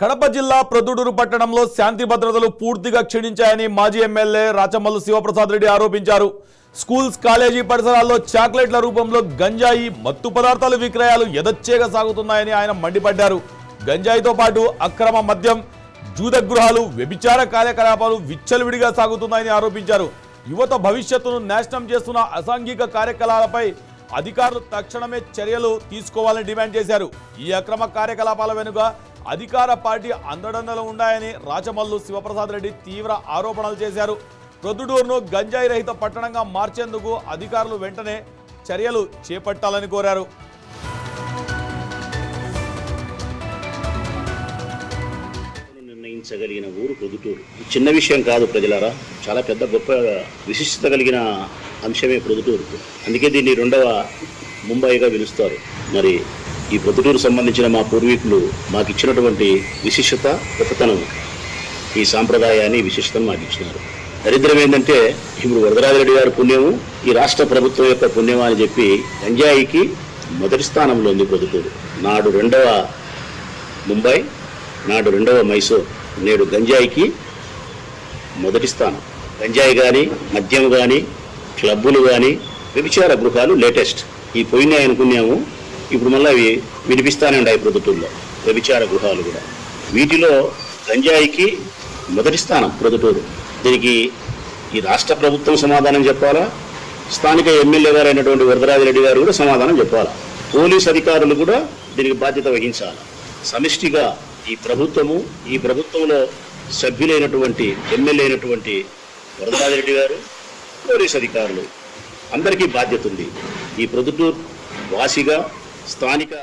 కడప జిల్లా ప్రొద్దుటూరు పట్టణంలో శాంతి భద్రతలు పూర్తిగా క్షీణించాయని మాజీ ఎమ్మెల్యే రాచమల్లు శివప్రసాద్ రెడ్డి ఆరోపించారు. స్కూల్స్, కాలేజీ పరిసరాల్లో చాక్లెట్ల రూపంలో గంజాయి, మత్తు పదార్థాల విక్రయాలు యథేచ్ఛగా సాగుతున్నాయని ఆయన మండిపడ్డారు. గంజాయితో పాటు అక్రమ మద్యం, జూద గృహాలు, వ్యభిచార కార్యకలాపాలు విచ్చలవిడిగా సాగుతున్నాయని ఆరోపించారు. యువత భవిష్యత్తును నాశనం చేస్తున్న అసాంఘిక కార్యకలాపాలపై అధికారులు తక్షణమే చర్యలు తీసుకోవాలని డిమాండ్ చేశారు. ఈ అక్రమ కార్యకలాపాల వెనుక అధికార పార్టీ అండదండలు ఉన్నాయని రాచమల్లు శివప్రసాద్ రెడ్డి తీవ్ర ఆరోపణలు చేశారు. ప్రొద్దుటూరును గంజాయి రహిత పట్టణంగా మార్చేందుకు అధికారులు వెంటనే చర్యలు చేపట్టాలని కోరారు. నిర్ణయించగలిగిన ఊరు ప్రొద్దుటూరు. చిన్న విషయం కాదు ప్రజలారా, చాలా పెద్ద గొప్ప విశిష్టత కలిగిన అంశమే ప్రొద్దుటూరు. అందుకే దీన్ని రెండవ ముంబైగా పిలుస్తారు. మరి ఈ ప్రొద్దుటూరు సంబంధించిన మా పూర్వీకులు మాకు ఇచ్చినటువంటి విశిష్టత, గొప్పతనం, ఈ సాంప్రదాయాన్ని, విశిష్టతను మాకు ఇచ్చినారు. దరిద్రం ఏంటంటే ఇప్పుడు వరదరాజిరెడ్డి గారి పుణ్యము, ఈ రాష్ట్ర ప్రభుత్వం యొక్క పుణ్యం అని చెప్పి గంజాయికి మొదటి స్థానంలో ఉంది ప్రొద్దుటూరు. నాడు రెండవ ముంబై, నాడు రెండవ మైసూర్, నేడు గంజాయికి మొదటి స్థానం. గంజాయి కానీ, మద్యం కానీ, క్లబ్బులు కానీ, వ్యభిచార గృహాలు లేటెస్ట్. ఈ పోయినాయి అనుకున్నాము, ఇప్పుడు మళ్ళీ అవి వినిపిస్తానే ఉన్నాయి ప్రొద్దుటూరులో, వ్యభిచార గృహాలు కూడా. వీటిలో గంజాయికి మొదటి స్థానం ప్రొద్దుటూరు. దీనికి ఈ రాష్ట్ర ప్రభుత్వం సమాధానం చెప్పాలా, స్థానిక ఎమ్మెల్యే గారు అయినటువంటి వరదరాజిరెడ్డి గారు కూడా సమాధానం చెప్పాలా, పోలీస్ అధికారులు కూడా దీనికి బాధ్యత వహించాలి. సమిష్టిగా ఈ ప్రభుత్వము, ఈ ప్రభుత్వంలో సభ్యులైనటువంటి ఎమ్మెల్యే అయినటువంటి వరదరాజిరెడ్డి గారు, పోలీస్ అధికారులు అందరికీ బాధ్యత ఉంది. ఈ ప్రొద్దుటూరు వాసిగా, స్థానిక